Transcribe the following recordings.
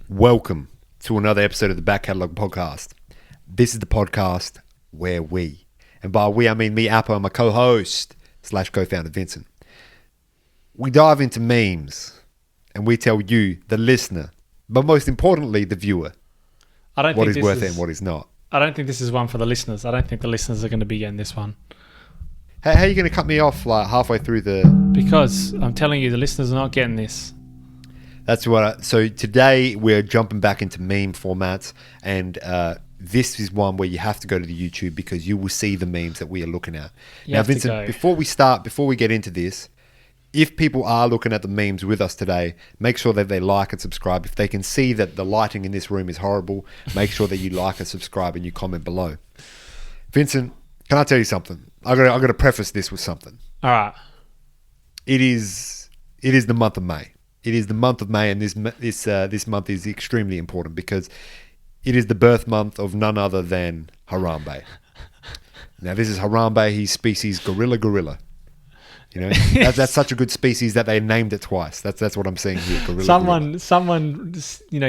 Welcome to another episode of the Back Catalogue podcast. This is the podcast where we, and by we I mean me, Apple, and my co-host / co-founder Vincent, we dive into memes and we tell you, the listener, but most importantly, the viewer, what is worth it and what is not. I don't think this is one for the listeners. I don't think the listeners are going to be getting this one. How are you going to cut me off like halfway through the... Because I'm telling you, the listeners are not getting this. That's what. So today we're jumping back into meme formats, and this is one where you have to go to the YouTube because you will see the memes that we are looking at. Now, Vincent, before we get into this, if people are looking at the memes with us today, make sure that they like and subscribe. If they can see that the lighting in this room is horrible, make sure that you like and subscribe and you comment below. Vincent, can I tell you something? I'm gonna preface this with something. All right. It is the month of May. It is the month of May, and this month is extremely important because it is the birth month of none other than Harambe. Now, this is Harambe. He's species gorilla. You know, that's such a good species that they named it twice. That's what I'm saying here. Gorilla. Someone,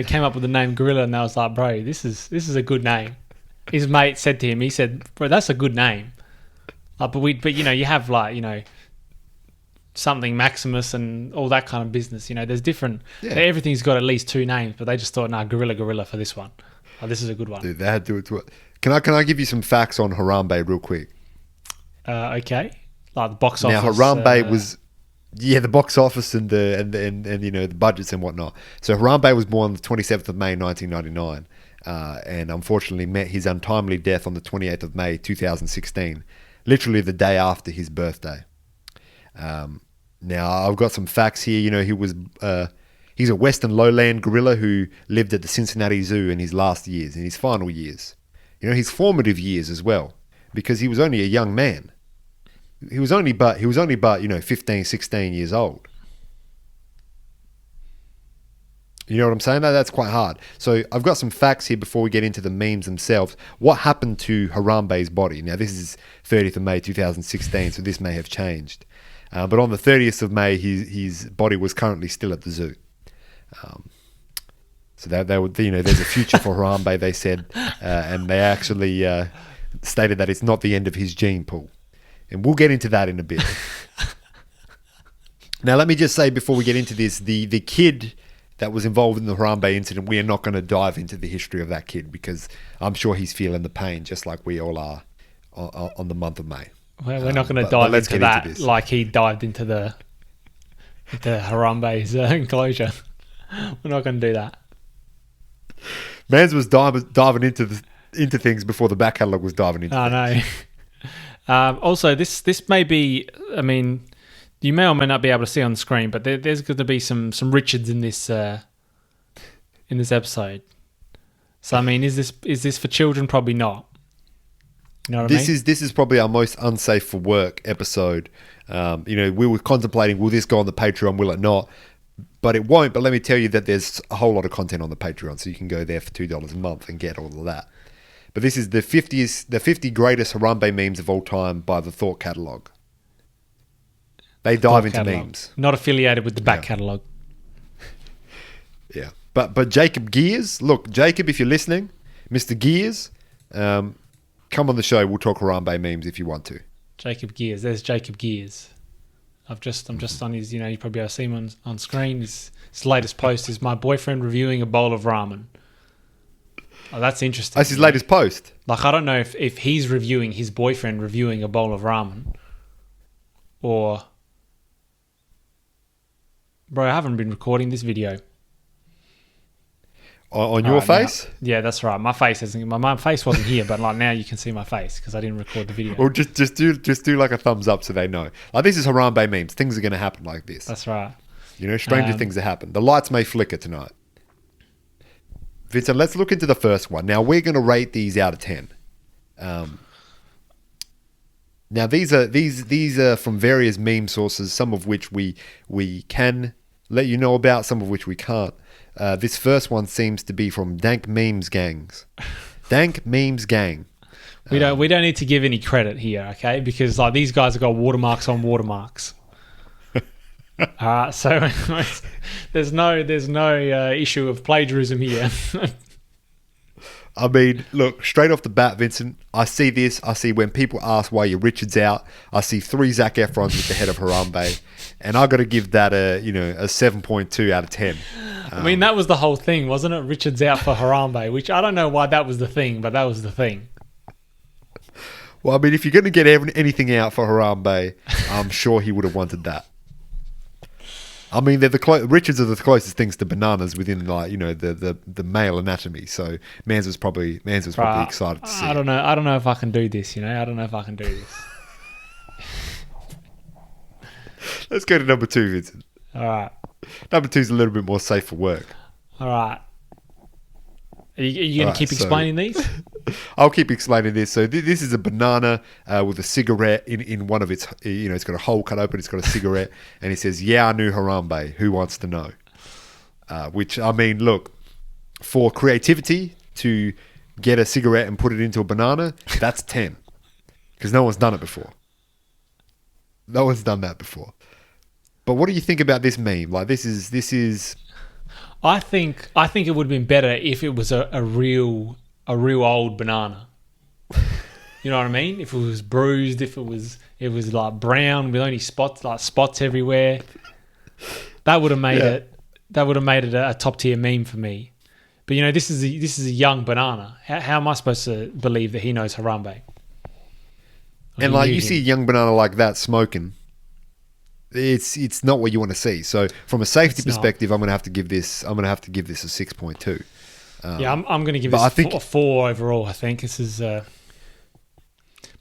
came up with the name gorilla, and I was like, bro, this is a good name. His mate said to him, he said, bro, that's a good name. But you have something Maximus and all that kind of business. There's different. Yeah. Everything's got at least two names, but they just thought, gorilla for this one. Oh, this is a good one. Dude, they had to do it. Can I give you some facts on Harambe real quick? Okay. Like the box office. Now Harambe was, the box office and the budgets and whatnot. So Harambe was born on the 27th of May 1999, and unfortunately met his untimely death on the 28th of May 2016, literally the day after his birthday. Now I've got some facts here. He's a western lowland gorilla who lived at the Cincinnati Zoo in his last years, in his final years. His formative years as well, because he was only a young man. He was only but 15, 16 years old. You know what I'm saying? That's quite hard. So I've got some facts here before we get into the memes themselves. What happened to Harambe's body? Now this is 30th of May 2016, so this may have changed. But on the 30th of May, his body was currently still at the zoo. So there's a future for Harambe, they said, and they actually stated that it's not the end of his gene pool. And we'll get into that in a bit. Now, let me just say before we get into this, the kid that was involved in the Harambe incident, we are not going to dive into the history of that kid because I'm sure he's feeling the pain just like we all are on the month of May. Well, we're not going to dive into that like he dived into Harambe's enclosure. We're not going to do that. Mans was diving into things before the back catalogue was diving into things. I know. Also, this may be, you may or may not be able to see on the screen, but there's going to be some Richards in this episode. So, is this for children? Probably not. You know what I mean? This is probably our most unsafe for work episode. We were contemplating, will this go on the Patreon, will it not? But it won't. But let me tell you that there's a whole lot of content on the Patreon, so you can go there for $2 a month and get all of that. But this is the 50 greatest Harambe memes of all time by the Thought Catalogue. They dive into memes. Not affiliated with the back catalogue. Yeah. But Jacob Gears, look, Jacob, if you're listening, Mr. Gears, come on the show. We'll talk Harambe memes if you want to. Jacob Gears. There's Jacob Gears. I'm just on his, you probably have seen him on screen. His latest post is my boyfriend reviewing a bowl of ramen. Oh, that's interesting. That's his latest post. Like, I don't know if he's reviewing his boyfriend reviewing a bowl of ramen or... Bro, I haven't been recording this video. On your face? Now, yeah, that's right. My face wasn't here, but like now you can see my face because I didn't record the video. Or just do like a thumbs up so they know. Like, this is Harambe memes. Things are going to happen like this. That's right. Stranger things that happen. The lights may flicker tonight. Vincent, let's look into the first one. Now we're going to rate these out of 10. Now these are from various meme sources, some of which we can let you know about, some of which we can't. This first one seems to be from Dank Memes Gangs. Dank Memes Gang. We don't need to give any credit here, okay? Because like these guys have got watermarks on watermarks. So there's no issue of plagiarism here. I mean, look, straight off the bat, Vincent, I see this. I see when people ask why your Richard's out, I see 3 Zac Efrons with the head of Harambe, and I got to give that a 7.2 out of 10. I mean, that was the whole thing, wasn't it? Richard's out for Harambe, which I don't know why that was the thing, but that was the thing. Well, I mean, if you're going to get anything out for Harambe, I'm sure he would have wanted that. I mean, Richards are the closest things to bananas within, the male anatomy. So Mans was probably excited to see. I don't know if I can do this. I don't know if I can do this. Let's go to number 2, Vincent. All right. Number 2 is a little bit more safe for work. All right. Are you going to keep explaining these? I'll keep explaining this. So this is a banana with a cigarette in one of its, it's got a hole cut open, it's got a cigarette, and it says, "Yeah, I knew Harambe. Who wants to know?" Which, I mean, look, for creativity to get a cigarette and put it into a banana, that's 10. Because no one's done it before. No one's done that before. But what do you think about this meme? Like, this is... I think it would have been better if it was a real old banana. You know what I mean? If it was bruised, if it was like brown with only spots everywhere, that would have made it. That would have made it a top tier meme for me. But this is a young banana. How am I supposed to believe that he knows Harambe? And like you see a young banana like that smoking, it's not what you want to see. So from a safety perspective, I'm going to have to give this a 6.2. I'm going to give this a 4 overall. I think this is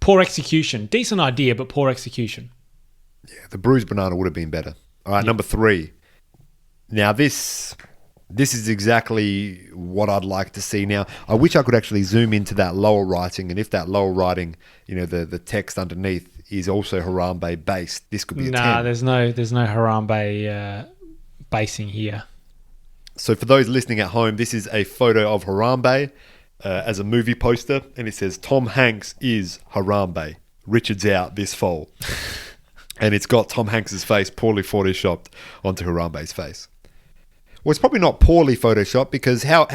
poor execution. Decent idea, but poor execution. Yeah, the bruised banana would have been better. All right, Number 3. Now this is exactly what I'd like to see. Now I wish I could actually zoom into that lower writing, and if that lower writing, the text underneath is also Harambe based, this could be a 10. There's no Harambe basing here. So for those listening at home, this is a photo of Harambe as a movie poster, and it says Tom Hanks is Harambe. Richard's out this fall. And it's got Tom Hanks's face poorly photoshopped onto Harambe's face. Well, it's probably not poorly photoshopped, because how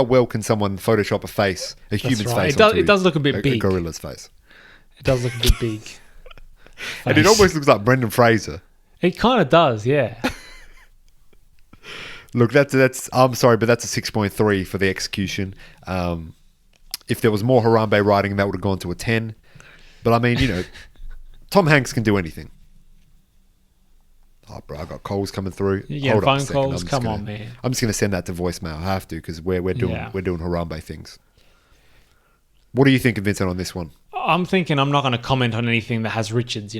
well can someone Photoshop a human's face onto it does look a bit big. A gorilla's face. It does look a bit big. And it almost looks like Brendan Fraser. It kind of does, yeah. Look, that's. I'm sorry, but that's a 6.3 for the execution. If there was more Harambe writing, that would have gone to a 10. But I mean, Tom Hanks can do anything. Oh, bro, I got calls coming through. You get phone calls. Come on, man. I'm just going to send that to voicemail. I have to, because we're doing Harambe things. What do you think, Vincent, on this one? I'm thinking I'm not going to comment on anything that has Richards.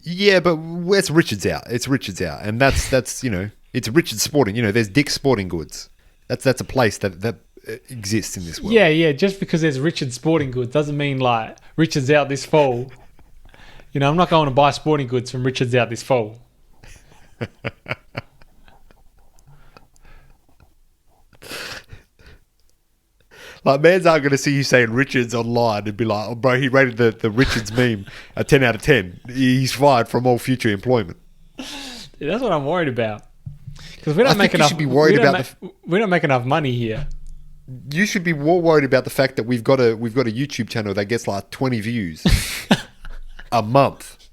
Yeah, but it's Richards out. It's Richards out, and that's it's Richards Sporting. There's Dick's Sporting Goods. That's a place that exists in this world. Yeah. Just because there's Richards Sporting Goods doesn't mean like Richards out this fall. I'm not going to buy sporting goods from Richards out this fall. Like, mans aren't going to see you saying Richards online and be like, "Oh, bro, he rated the Richards meme a 10 out of 10. He's fired from all future employment." Yeah, that's what I'm worried about. Because we don't make enough. We don't make enough money here. You should be more worried about the fact that we've got a YouTube channel that gets like 20 views a month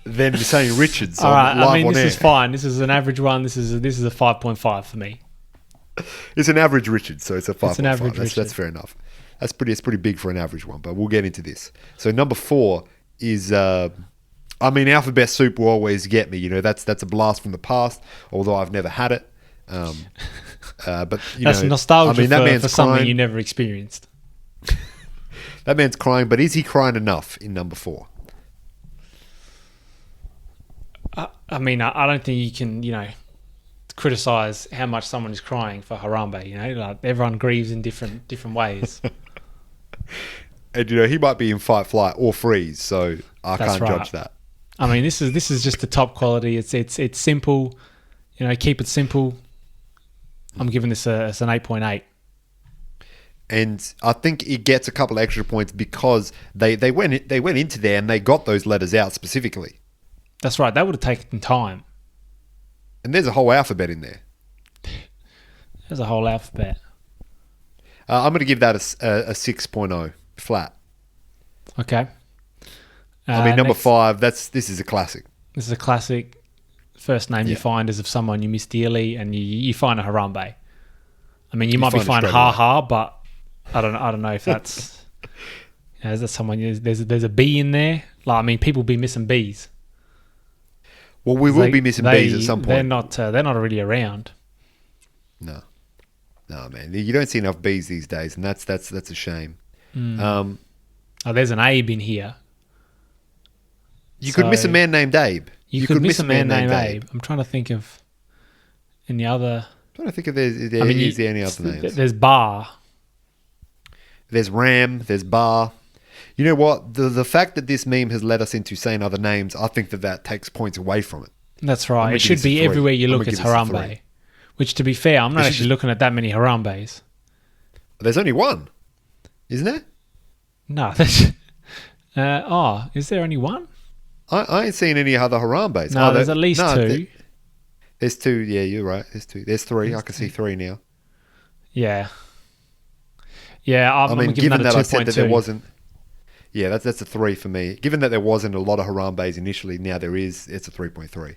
than saying Richards. All right, I mean, this is fine. This is an average one. This is a 5.5 for me. It's an average Richard, so it's a 5.5. It's an average Richard. That's fair enough. It's pretty big for an average one, but we'll get into this. So number 4 is, alphabet soup will always get me. That's a blast from the past, although I've never had it. But that's nostalgia for something you never experienced. That man's crying, but is he crying enough in number 4? I don't think you can, criticize how much someone is crying for Harambe. Like, everyone grieves in different ways. And he might be in fight, flight, or freeze, so I can't judge that. I mean, this is just the top quality. It's simple. Keep it simple. I'm giving this an 8.8. And I think it gets a couple extra points because they went into there and they got those letters out specifically. That's right. That would have taken time. And there's a whole alphabet in there. There's a whole alphabet. I'm going to give that a 6.0 flat. Okay. I mean, number 5. This is a classic. This is a classic. First name you find is of someone you miss dearly, and you find a Harambe. I mean, you might be finding Ha, but I don't know if that's is that someone. There's a B in there. Like, I mean, people be missing B's. Well, we will be missing B's at some point. They're not really around. No, man. You don't see enough B's these days, and that's a shame. There's an Abe in here. You could miss a man named Abe. You could miss a man named Abe. I'm trying to think of any other. I'm trying to think if there's any other names. There's Bar. There's Ram. There's Bar. You know what? The fact that this meme has led us into saying other names, I think that takes points away from it. That's right. It should be everywhere you look. It's Harambe. Which, to be fair, I'm not actually looking at that many Harambes. There's only one, isn't there? No. Is there only one? I ain't seen any other Harambes. No, there's at least 2. There's 2. Yeah, you're right. There's 2. There's 3. I can see 3 now. Yeah. Yeah, I'm given that I said that there 2.2. wasn't. Yeah, that's a 3 for me. Given that there wasn't a lot of Harambes initially, now there is. It's a 3.3.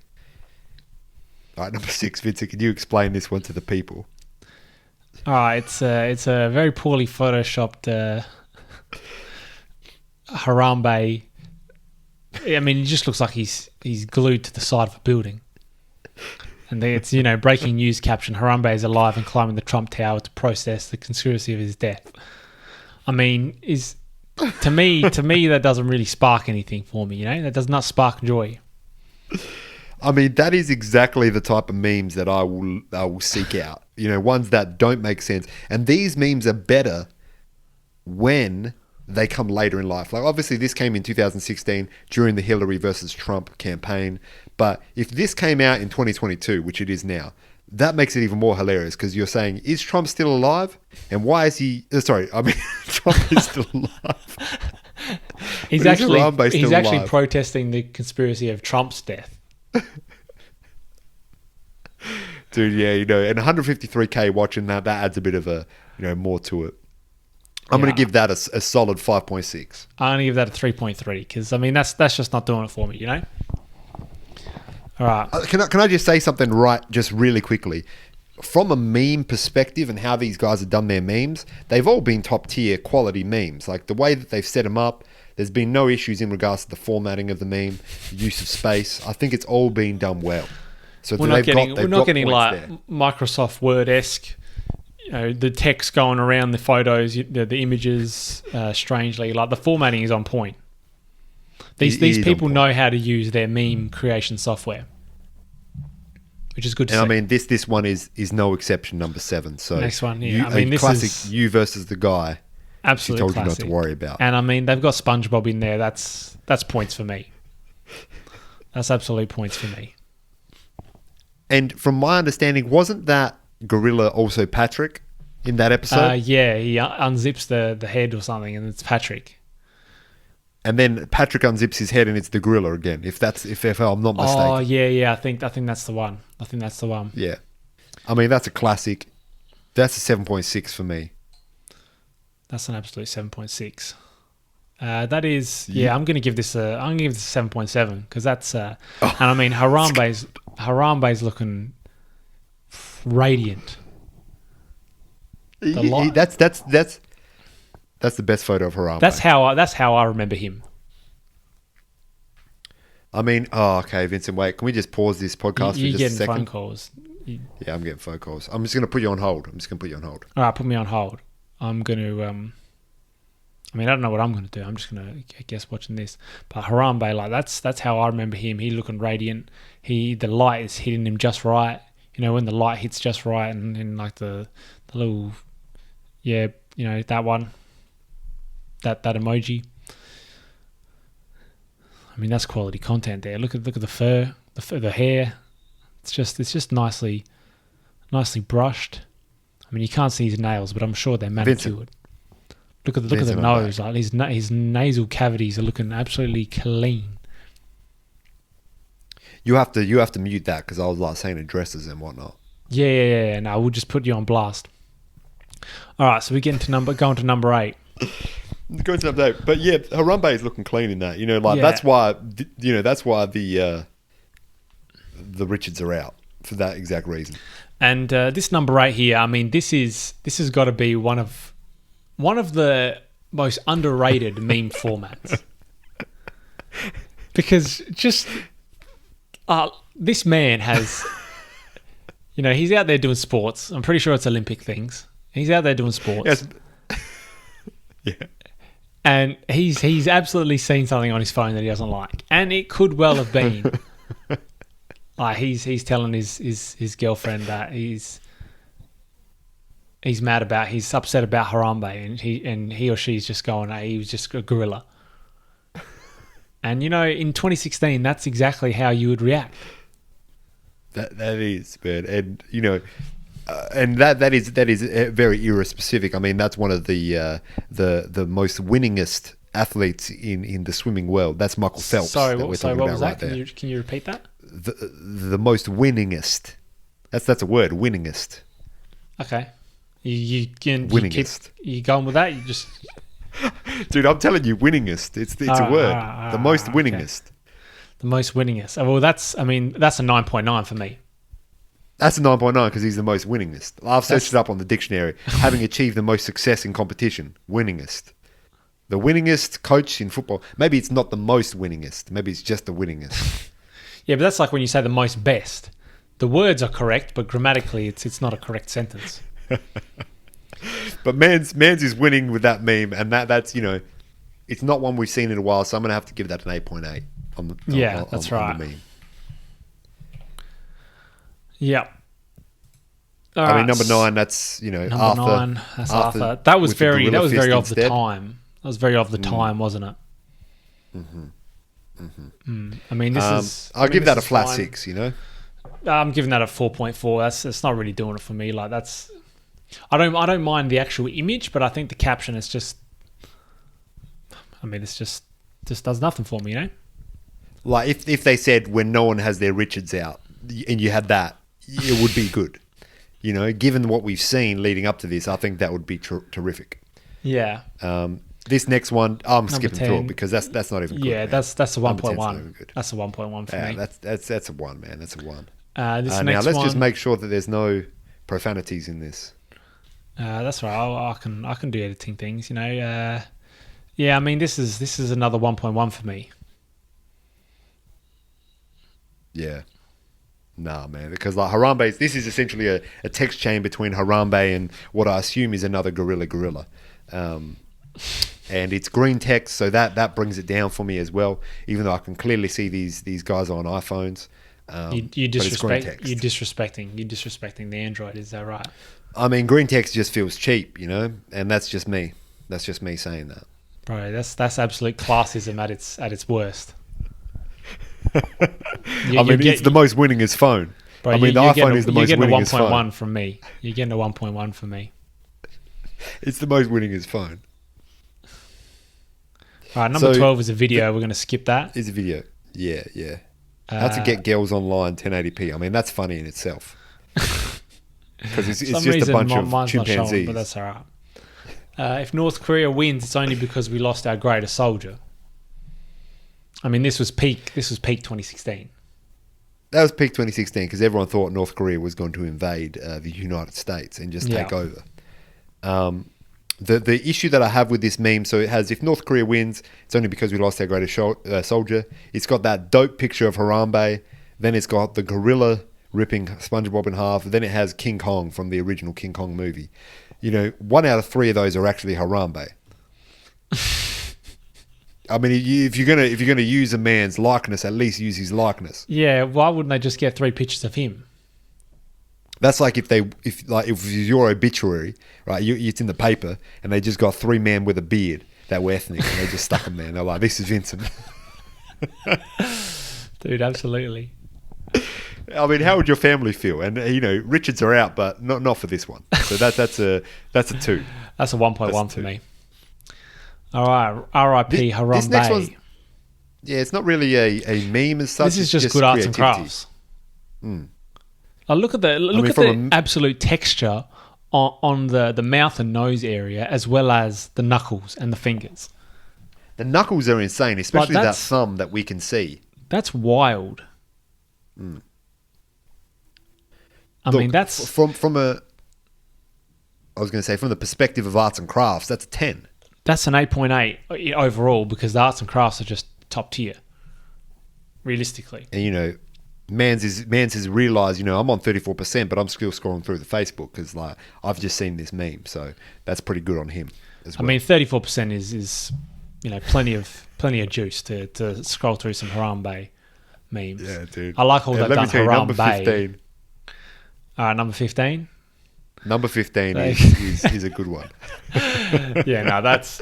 All right, number 6, Vincent. Can you explain this one to the people? All right, it's a very poorly photoshopped Harambe. I mean, he just looks like he's glued to the side of a building. And it's, breaking news caption: Harambe is alive and climbing the Trump Tower to process the conspiracy of his death. I mean, to me that doesn't really spark anything for me. That does not spark joy. I mean, that is exactly the type of memes that I will seek out. Ones that don't make sense. And these memes are better when they come later in life. Like, obviously, this came in 2016 during the Hillary versus Trump campaign. But if this came out in 2022, which it is now, that makes it even more hilarious because you're saying, is Trump still alive? And why is he... Trump is still alive. He's actually protesting the conspiracy of Trump's death. Dude, yeah, and 153K watching that adds a bit of a, more to it. I'm going to give that a solid 5.6. I'm going to give that a 3.3 because, I mean, that's just not doing it for me, All right. Can I just say something just really quickly? From a meme perspective and how these guys have done their memes, they've all been top tier quality memes. Like the way that they've set them up, there's been no issues in regards to the formatting of the meme, the use of space. I think it's all been done well. So we're not getting like there. Microsoft Word-esque, the text going around the photos, the images, strangely. Like the formatting is on point. These people know how to use their meme creation software, which is good to see. And I mean, this one is no exception, number 7. So next one, yeah. This classic is you versus the guy. Absolutely, he told you not to worry about. And I mean, they've got SpongeBob in there. That's points for me. That's absolute points for me. And from my understanding, wasn't that gorilla also Patrick in that episode? Yeah, he unzips the head or something, and it's Patrick. And then Patrick unzips his head, and it's the gorilla again. If I'm not mistaken. Oh yeah. I think that's the one. Yeah, I mean that's a classic. That's a 7.6 for me. That's an absolute 7.6. That is, I'm going to give this a 7.7 because that's, and I mean Harambe's looking radiant. That's the best photo of Harambe. That's how I remember him. I mean, okay, Vincent. Wait, can we just pause this podcast for just a second? You're getting phone calls. Yeah, I'm getting phone calls. I'm just going to put you on hold. All right, put me on hold. I'm going to. I mean, I don't know what I'm going to do. I'm just going to, I guess, watching this. But Harambe, like that's how I remember him. He looking radiant. The light is hitting him just right. When the light hits just right, and like the little, that one, that emoji. I mean, that's quality content there. Look at the fur, the hair. It's just nicely brushed. I mean, you can't see his nails, but I'm sure they're manicured. Look at the nose. Like his nasal cavities are looking absolutely clean. You have to mute that because I was like saying addresses and whatnot. Yeah. No, we'll just put you on blast. All right, so we get into going to number 8. Going to number 8, but yeah, Harambe is looking clean in that. You know, like that's why the Richards are out for that exact reason. And this number 8 here, I mean, this has got to be one of the most underrated meme formats. Because just this man has, you know, he's out there doing sports. I'm pretty sure it's Olympic things. He's out there doing sports. Yes. Yeah. And he's absolutely seen something on his phone that he doesn't like. And it could well have been like he's telling his girlfriend that he's upset about Harambe, and he or she's just going, hey, he was just a gorilla. And you know, in 2016, that's exactly how you would react. That is, man, and you know, and that is very era specific. I mean, that's one of the most winningest athletes in the swimming world. That's Michael Phelps. Sorry, what was that? Can you repeat that? The most winningest. That's a word. Winningest. Okay. You going with that? You just. Dude, I'm telling you, winningest. It's a word. The most winningest. Okay. The most winningest. Well, that's a 9.9 for me. That's a 9.9 because he's the most winningest. I've searched it up on the dictionary. Having achieved the most success in competition. Winningest. The winningest coach in football. Maybe it's not the most winningest. Maybe it's just the winningest. Yeah, but that's like when you say the most best. The words are correct, but grammatically it's not a correct sentence. But Mans is winning with that meme, and that's, you know, it's not one we've seen in a while, so I'm going to have to give that an 8.8 on the that's right. On the meme. Yeah. I mean, number 9, that's, you know, number 9, that's Arthur. That was very of the time. That was very of the time, wasn't it? I mean, this is. I'll give that a flat 6. You know, I'm giving that a 4.4. That's not really doing it for me. Like that's. I don't mind the actual image, but I think the caption is just. I mean, it's just does nothing for me, you know. Like if they said when no one has their Richards out, and you had that, it would be good. You know, given what we've seen leading up to this, I think that would be terrific. Yeah. This next one, I'm Number skipping 10. through it because that's not even good. Yeah, man. that's a 1.1. Good. That's a 1.1 for me. That's a 1, man. That's a 1. Now let's just make sure that there's no profanities in this. That's right. I can do editing things, you know. Yeah, I mean this is another 1.1 for me. Yeah. Nah, man, because like Harambe, this is essentially a text chain between Harambe and what I assume is another gorilla. And it's green text, so that brings it down for me as well, even though I can clearly see these guys are on iPhones. You're disrespecting the Android, is that right? I mean, green text just feels cheap, you know, and that's just me. That's just me saying that. Bro, that's absolute classism at its worst. It's the most winningest phone. Bro, I mean, the iPhone is the most winningest phone. You're getting a 1.1 from me. You're getting a 1.1 from me. It's the most winningest phone. All right, number 12 is a video. We're going to skip that. It's a video. Yeah. How to get girls online 1080p. I mean, that's funny in itself. Because it's just a bunch of chimpanzees. But that's all right. If North Korea wins, it's only because we lost our greatest soldier. I mean, this was peak 2016. That was peak 2016 because everyone thought North Korea was going to invade the United States and just take over. The issue that I have with this meme, so it has, if North Korea wins, it's only because we lost our greatest soldier. It's got that dope picture of Harambe. Then it's got the gorilla ripping SpongeBob in half. Then it has King Kong from the original King Kong movie. You know, 1 out of 3 of those are actually Harambe. I mean, if you're gonna use a man's likeness, at least use his likeness. Yeah, why wouldn't they just get 3 pictures of him? That's like if your obituary, right? It's in the paper, and they just got 3 men with a beard that were ethnic, and they just stuck them there. And they're like, "This is Vincent." Dude, absolutely. I mean, how would your family feel? And you know, Richards are out, but not for this one. So that's a 2. That's a 1.1 for me. All right, R.I.P. Harambee. Yeah, it's not really a meme as such. This is just good arts and crafts. Look at the absolute texture on the mouth and nose area, as well as the knuckles and the fingers. The knuckles are insane, especially that thumb that we can see. That's wild. I mean, that's from a. I was going to say, from the perspective of arts and crafts, that's a 10. That's an 8.8 overall, because the arts and crafts are just top tier, realistically. And Mans has realised, I'm on 34%, but I'm still scrolling through the Facebook because I've just seen this meme, so that's pretty good on him as well. I mean, 34% is plenty of juice to scroll through some Harambee memes. Yeah, dude. I like all that done Harambee. Number 15. All right, number 15. Number 15 is a good one. Yeah, no, this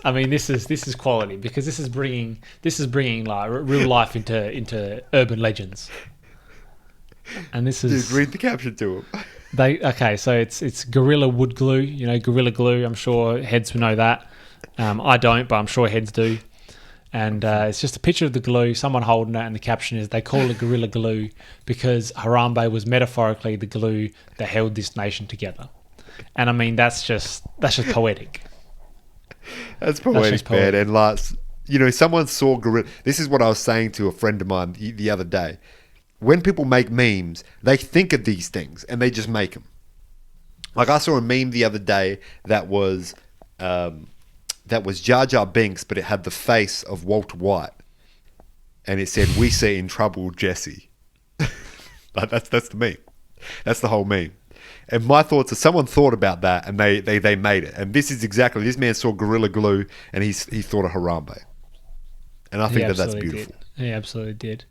is quality, because this is bringing like real life into urban legends. And this is... Dude, read the caption to them. So it's Gorilla Wood Glue. Gorilla Glue. I'm sure heads will know that. I don't, but I'm sure heads do. And it's just a picture of the glue, someone holding it, and the caption is, they call it Gorilla Glue because Harambe was metaphorically the glue that held this nation together. And I mean, that's just poetic. That's poetic, man. And someone saw Gorilla. This is what I was saying to a friend of mine the other day. When people make memes, they think of these things and they just make them. Like, I saw a meme the other day that was Jar Jar Binks, but it had the face of Walter White, and it said, "We see in trouble, Jesse." That's the meme. That's the whole meme. And my thoughts are, someone thought about that and they made it. And this man saw Gorilla Glue and he thought of Harambe. And I think that's beautiful. He absolutely did.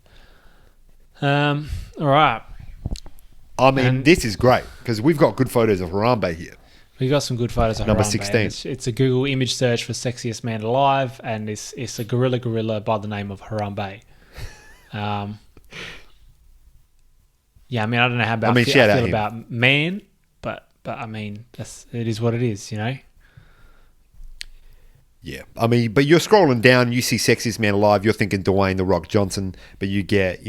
All right. I mean, this is great because we've got good photos of Harambe here. We got some good photos of Number Harambe. 16. It's a Google image search for sexiest man alive, and it's a gorilla by the name of Harambe. Yeah, I mean, I don't know how I feel about man, but I mean, it is what it is, Yeah, I mean, but you're scrolling down, you see sexiest man alive, you're thinking Dwayne the Rock Johnson, but you get,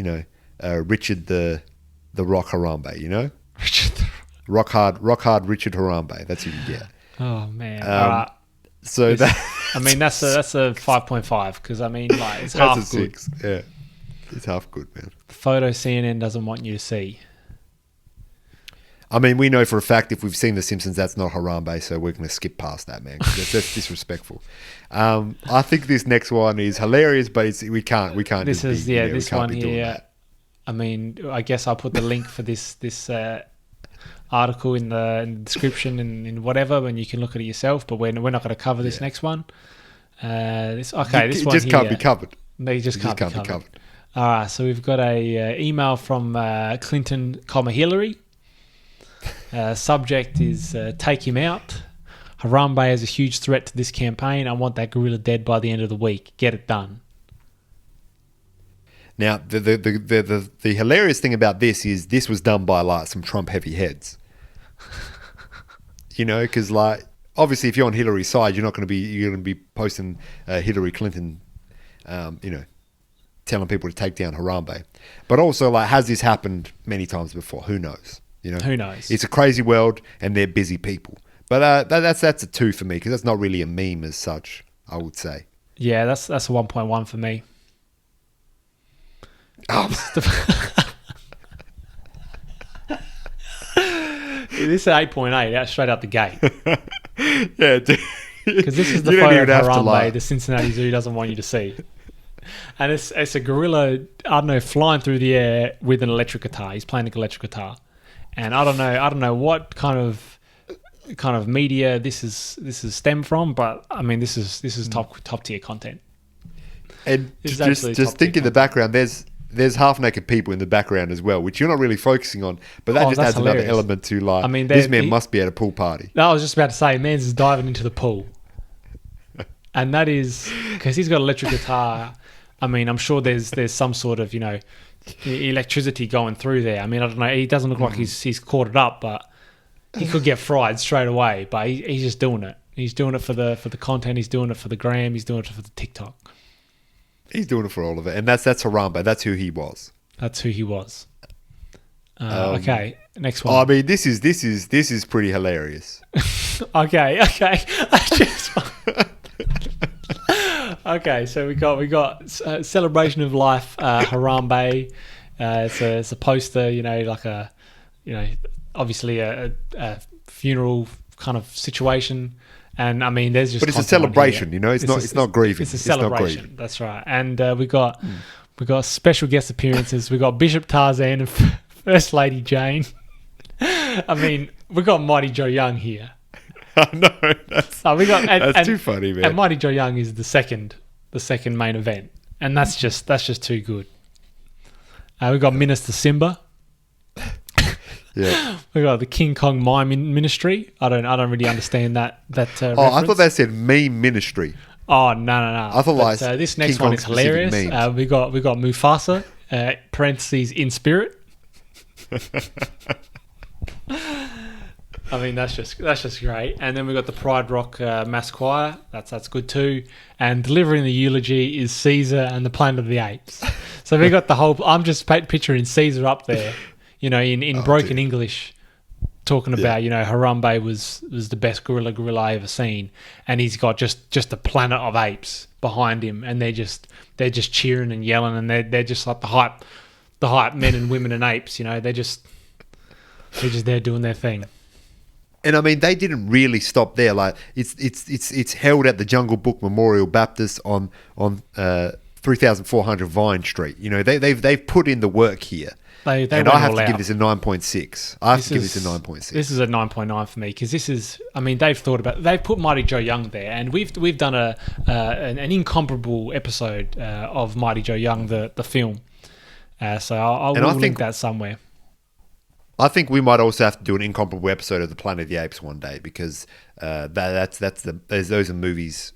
Richard the Rock Harambe, Rock hard Richard Harambe. That's who you get. Oh man! So that's a 5.5 because I mean, like, it's half good. 6. Yeah, it's half good, man. The photo CNN doesn't want you to see. I mean, we know for a fact if we've seen The Simpsons, that's not Harambe, so we're going to skip past that, man. 'Cause that's disrespectful. I think this next one is hilarious, but we can't. This is this one here. I mean, I guess I'll put the link for this article in the description and in whatever, and you can look at it yourself. But we're not going to cover this next one. This one just can't be covered. No, you just can't be covered. All right, so we've got a email from Clinton, Hillary. Subject is take him out. Harambe is a huge threat to this campaign. I want that gorilla dead by the end of the week. Get it done. Now, the hilarious thing about this is this was done by like some Trump heavy heads. Because like obviously if you're on Hillary's side, you're going to be posting Hillary Clinton, telling people to take down Harambe. But also, like, has this happened many times before? Who knows? Who knows? It's a crazy world, and they're busy people. But that's a 2 for me because that's not really a meme as such, I would say. Yeah, that's a 1.1 for me. Oh. This is 8.8. That's straight out the gate. Yeah, dude. Because this is the photo of Harambe the Cincinnati Zoo doesn't want you to see. And it's a gorilla, I don't know, flying through the air with an electric guitar. He's playing an electric guitar. And I don't know what kind of media this is stemmed from, but I mean this is top tier content. And just think in the background, there's half naked people in the background as well, which you're not really focusing on, but that just adds hilarious. Another element to like. I mean, this man must be at a pool party. No, I was just about to say, man's is diving into the pool, and that is because he's got an electric guitar. I mean, I'm sure there's some sort of electricity going through there. I mean, I don't know. He doesn't look like he's caught it up, but he could get fried straight away. But he's just doing it. He's doing it for the content. He's doing it for the gram. He's doing it for the TikTok. He's doing it for all of it, and that's Harambe. That's who he was. That's who he was. Okay, next one. I mean, this is pretty hilarious. Okay. Okay, so we got celebration of life, Harambe. It's a poster, like obviously a funeral kind of situation. And I mean, there's just. But it's a celebration, It's not grieving. It's a celebration. That's right. And we got special guest appearances. We got Bishop Tarzan and First Lady Jane. I mean, we got Mighty Joe Young here. No, that's too funny, man. And Mighty Joe Young is the second main event, and that's just too good. We got Minister Simba. Yeah, we got the King Kong Mime Ministry. I don't really understand that. Reference. I thought they said meme ministry. Oh no! I thought this next King one Kong is hilarious. We got Mufasa. Parentheses in spirit. I mean, that's just great. And then we got the Pride Rock Mass Choir. That's good too. And delivering the eulogy is Caesar and the Planet of the Apes. So we got the whole. I'm just picturing Caesar up there, in broken English, talking about Harambe was the best gorilla I ever seen, and he's got just a planet of apes behind him, and they're just cheering and yelling, and they're just like the hype men and women and apes. They're just there doing their thing. And I mean, they didn't really stop there. Like it's held at the Jungle Book Memorial Baptist on 3400 Vine Street. They've put in the work here. I have to give this a 9.6. This a 9.6. This is a 9.9 for me because this is. I mean, they've put Mighty Joe Young there, and we've done an incomparable episode of Mighty Joe Young, the film. So I will link that somewhere. I think we might also have to do an incomparable episode of the Planet of the Apes one day because those are movies,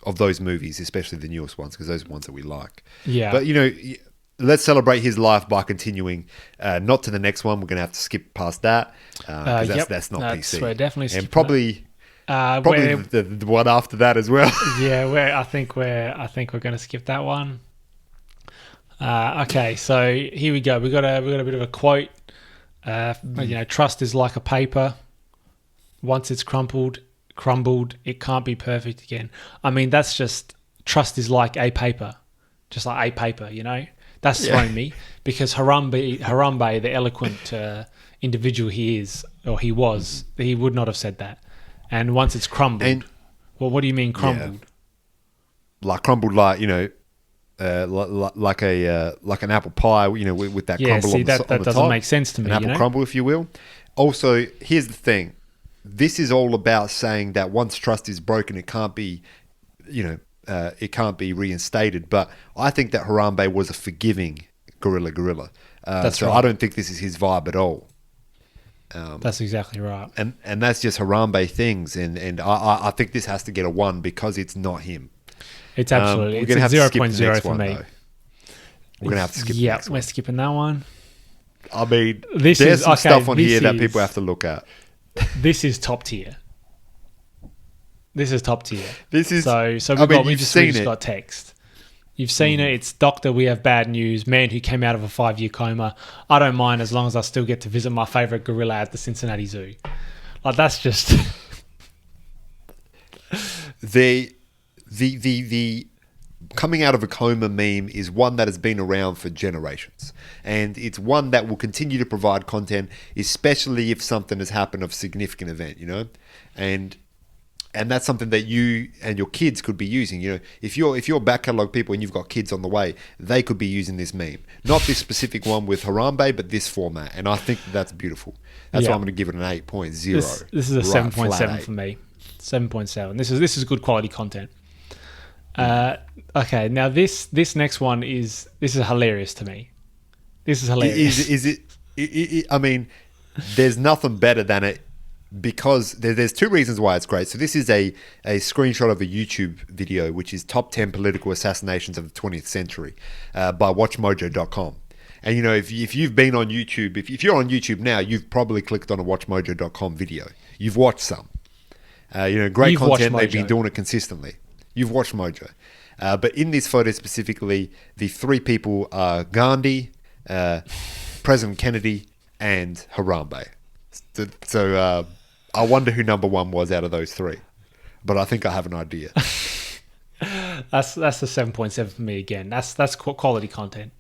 especially the newest ones, because those are ones that we like. Yeah. But let's celebrate his life by continuing. Not to the next one. We're going to have to skip past that because that's not PC. We're definitely and probably the one after that as well. Yeah, I think we're going to skip that one. Okay, so here we go. We got a bit of a quote. Trust is like a paper. Once it's crumbled, it can't be perfect again. I mean, that's just trust is like a paper, just like a paper. That's thrown me because Harambe, the eloquent individual he is or he was, he would not have said that. And once it's crumbled, well, what do you mean crumbled? Yeah. Like crumbled, like like an apple pie, with that crumble on the top. That doesn't make sense to me. An apple crumble, if you will. Also, here's the thing: this is all about saying that once trust is broken, it can't be, it can't be reinstated. But I think that Harambe was a forgiving gorilla. That's right. I don't think this is his vibe at all. That's exactly right. And that's just Harambe things, and I think this has to get a 1 because it's not him. It's absolutely. It's a 0.0 for me. We're going to have to skip the next one. We're skipping that one. I mean, there's some stuff on here that people have to look at. This is top tier. This is top tier. So we've just got text. You've seen it. It's Doctor, we have bad news. Man who came out of a 5-year coma. I don't mind as long as I still get to visit my favourite gorilla at the Cincinnati Zoo. Like, that's just... The coming out of a coma meme is one that has been around for generations, and it's one that will continue to provide content, especially if something has happened of significant event, and that's something that you and your kids could be using. If you're back catalog people and you've got kids on the way, they could be using this meme, not this specific one with Harambe, but this format, and I think that's beautiful. That's why I'm going to give it an 8.0. This is a 7.7 for me. 7.7. This is good quality content. Okay, now this next one is hilarious to me. This is hilarious. Is it? I mean, there's nothing better than it because there's 2 reasons why it's great. So this is a screenshot of a YouTube video, which is top 10 political assassinations of the 20th century by WatchMojo.com. And if you've been on YouTube, if you're on YouTube now, you've probably clicked on a WatchMojo.com video. You've watched some. Great content. They've been doing it consistently. You've watched Mojo. But in this photo specifically, the three people are Gandhi, President Kennedy, and Harambe. So I wonder who number one was out of those three. But I think I have an idea. That's a 7.7 for me again. That's quality content.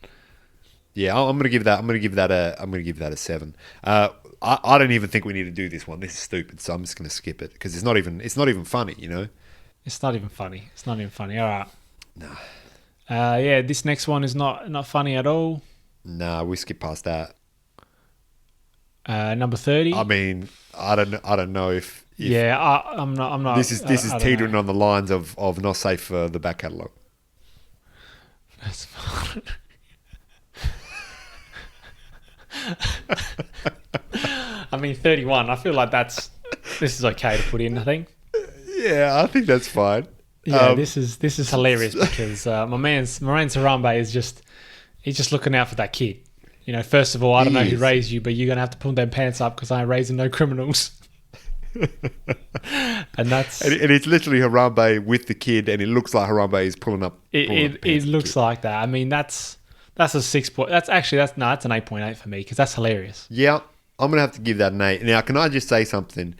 Yeah, I'm gonna give that a 7. I don't even think we need to do this one. This is stupid, so I'm just gonna skip it because it's not even funny, you know. It's not even funny. All right. Nah. Yeah, this next one is not funny at all. Nah, we skip past that. Number 30. I mean, I don't know if yeah, I'm not. This is teetering on the lines of not safe for the back catalogue. That's fine. I mean, 31. I feel like this is okay to put in, I think. Yeah, I think that's fine. Yeah, this is hilarious because my man Harambe is he's just looking out for that kid. You know, first of all, I don't know who raised you, but you're gonna have to pull them pants up because I ain't raising no criminals. and it's literally Harambe with the kid, and it looks like Harambe is pulling up. It looks like that. I mean, that's a 6 point. That's an 8.8 for me because that's hilarious. Yeah, I'm gonna have to give that an 8. Now, can I just say something?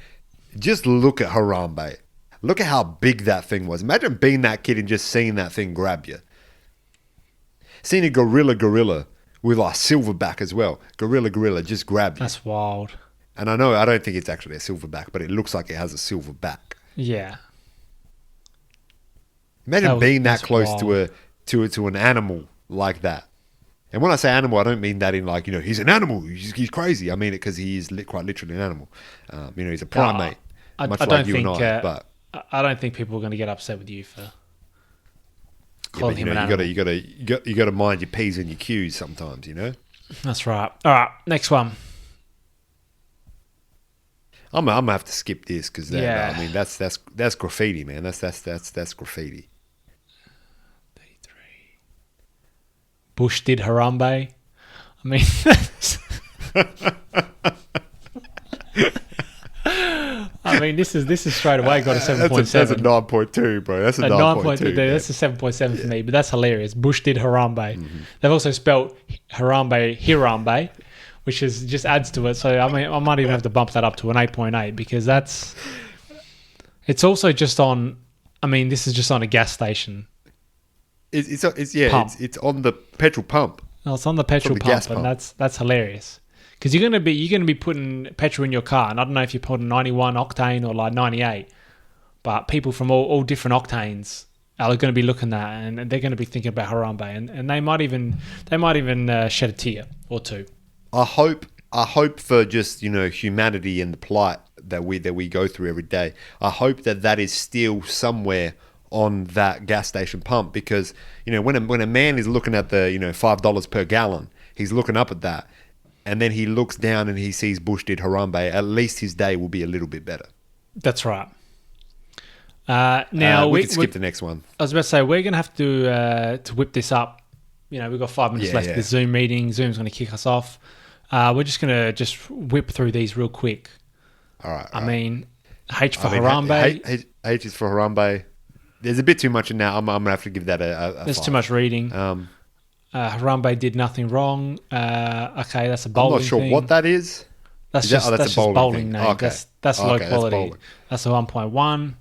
Just look at Harambe. Look at how big that thing was. Imagine being that kid and just seeing that thing grab you. Seeing a gorilla with like silverback as well. Gorilla just grab you. That's wild. And I don't think it's actually a silverback, but it looks like it has a silverback. Yeah. Imagine being that close to an animal like that. And when I say animal, I don't mean that in like, you know, he's an animal. He's crazy. I mean it because he is quite literally an animal. You know, he's a primate, much like you and I. But I don't think people are going to get upset with you for calling him an animal. You got to mind your P's and your Q's sometimes, you know. That's right. All right, next one. I'm gonna have to skip this because I mean that's graffiti, man. That's graffiti. 33. Bush did Harambe. I mean. I mean, this is straight away got a 7.7. That's a 9.2, bro. That's a 9.2. That's a 7.7 for me, but that's hilarious. Bush did Harambe. Mm-hmm. They've also spelt Harambe, which just adds to it. So I mean, I might even have to bump that up to an 8.8 because it's also just on. I mean, this is just on a gas station. It's on the petrol pump. No, it's on the petrol pump, and that's hilarious. Because you're gonna be putting petrol in your car, and I don't know if you're putting 91 octane or like 98, but people from all different octanes are going to be looking at, and they're going to be thinking about Harambe, and they might even shed a tear or two. I hope for just, you know, humanity and the plight that we go through every day. I hope that is still somewhere on that gas station pump, because, you know, when a man is looking at the, you know, $5 per gallon, he's looking up at that. And then he looks down and he sees Bush did Harambe. At least his day will be a little bit better. That's right. Now we can skip the next one. I was about to say we're going to have to whip this up. You know, we've got 5 minutes left of the Zoom meeting. Zoom's going to kick us off. We're just going to whip through these real quick. All right. I mean, H for Harambe. H is for Harambe. There's a bit too much in now. I'm going to have to give that a There's 5. too much reading. Harambe did nothing wrong. Okay, that's a bowling I'm not sure thing. what that is. That's just a bowling name. Okay. That's low quality. That's a 1.1.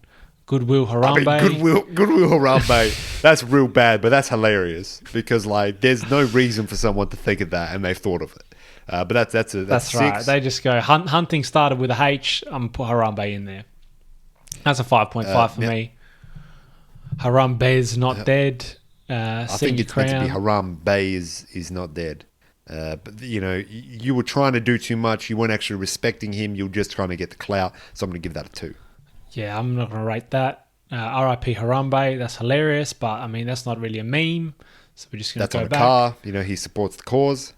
Goodwill Harambe. I mean, Goodwill Harambe. That's real bad, but that's hilarious because like there's no reason for someone to think of that, and they've thought of it. But that's right. 6. They just go hunting started with a H. I'm put Harambe in there. That's a 5.5 for me. Harambe's not dead. I think it's meant to be Harambe is not dead. But, you know, you were trying to do too much. You weren't actually respecting him. You were just trying to get the clout. So I'm going to give that a 2. Yeah, I'm not going to rate that. R.I.P. Harambe, that's hilarious. But, I mean, that's not really a meme. So we're just going to go back. That's on a car. You know, he supports the cause.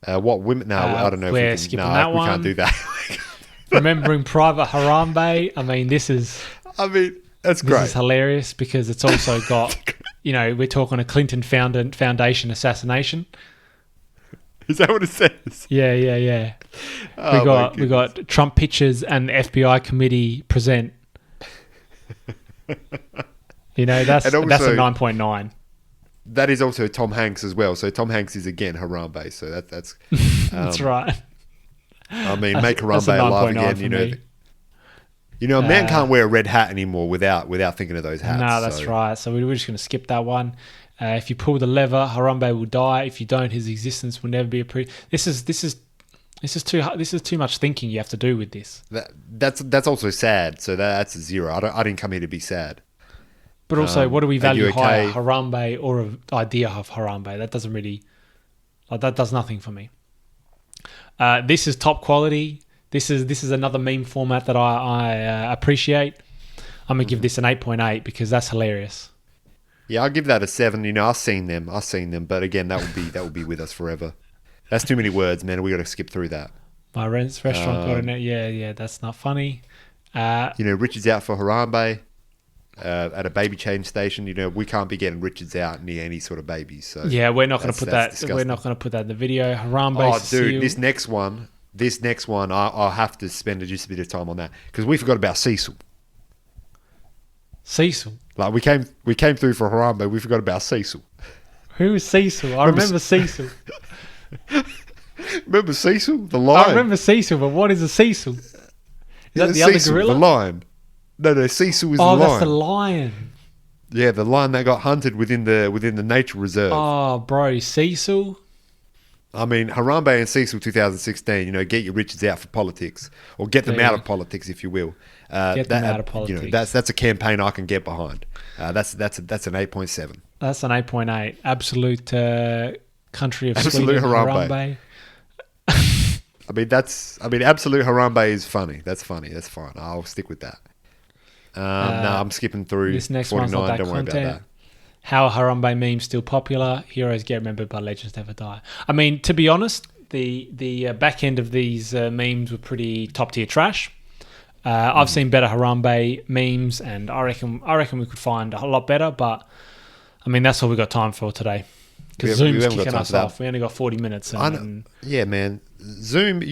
What women... No, I don't know if we can... Skipping that one. We can't do that. Remembering Private Harambe. I mean, this is... I mean, that's great. This is hilarious because it's also got... You know, we're talking a Clinton Foundation assassination. Is that what it says? Yeah. Oh, we got Trump pictures and the FBI committee present. You know, that's And also- that's a 9.9. That is also Tom Hanks as well. So Tom Hanks is again Harambe. So that's That's right. I mean, That's- make that's a Harambe alive 9.9 again. for You know, me. a man can't wear a red hat anymore without thinking of those hats. No, that's right. So we're just going to skip that one. If you pull the lever, Harambe will die. If you don't, his existence will never be approved. This is too much thinking you have to do with this. That's also sad. So that's a 0. I didn't come here to be sad. But also, what do we value okay? higher, Harambe or an idea of Harambe? That doesn't really, that does nothing for me. This is top quality. This is another meme format that I appreciate. I'm gonna give this an 8.8 because that's hilarious. Yeah, I'll give that a 7. You know, I've seen them, but again, that would be with us forever. That's too many words, man. We got to skip through that. My restaurant got in it. Yeah, that's not funny. Richard's out for Harambe at a baby change station. You know, we can't be getting Richard's out near any sort of babies. So yeah, we're not going to put that. Disgusting. We're not going to put that in the video. Harambe. Oh, Cecil. dude, this next one, I'll have to spend just a bit of time on that because we forgot about Cecil. Cecil. Like we came through for Harambe, we forgot about Cecil. Who is Cecil? I remember Cecil. Remember Cecil, the lion? I remember Cecil, but what is a Cecil? Is that the Cecil, other gorilla? the lion. No, Cecil is the lion. Oh, that's the lion. Yeah, the lion that got hunted within the nature reserve. Oh, bro, Cecil. I mean, Harambe and Cecil 2016, get your Richards out for politics, or get them out of politics, if you will. Get them out of politics. That's a campaign I can get behind. That's an 8.7. That's an 8.8. Absolute country of Absolute Sweden, Harambe. I mean, absolute Harambe is funny. That's funny. That's fine. I'll stick with that. No, I'm skipping through. This next 49. one's not that Don't worry content. about that. How Harambe memes still popular? Heroes get remembered, but legends never die. I mean, to be honest, the back end of these memes were pretty top tier trash. I've seen better Harambe memes, and I reckon we could find a lot better. But I mean, that's all we got time for today. Because Zoom's kicking us off. We only got 40 minutes. Yeah, man. Zoom.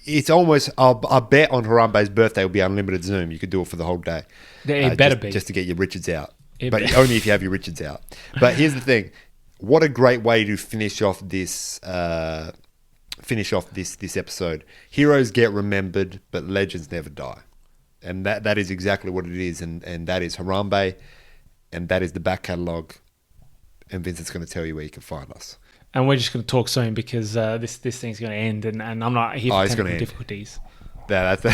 It's almost. I bet on Harambe's birthday will be unlimited Zoom. You could do it for the whole day. It better be just to get your Richards out. But only if you have your Richards out. But here's the thing: what a great way to finish off this episode. Heroes get remembered, but legends never die, and that is exactly what it is. And that is Harambe, and that is the back catalogue. And Vincent's going to tell you where you can find us. And we're just going to talk soon because this thing's going to end, and I'm not here for technical difficulties. That's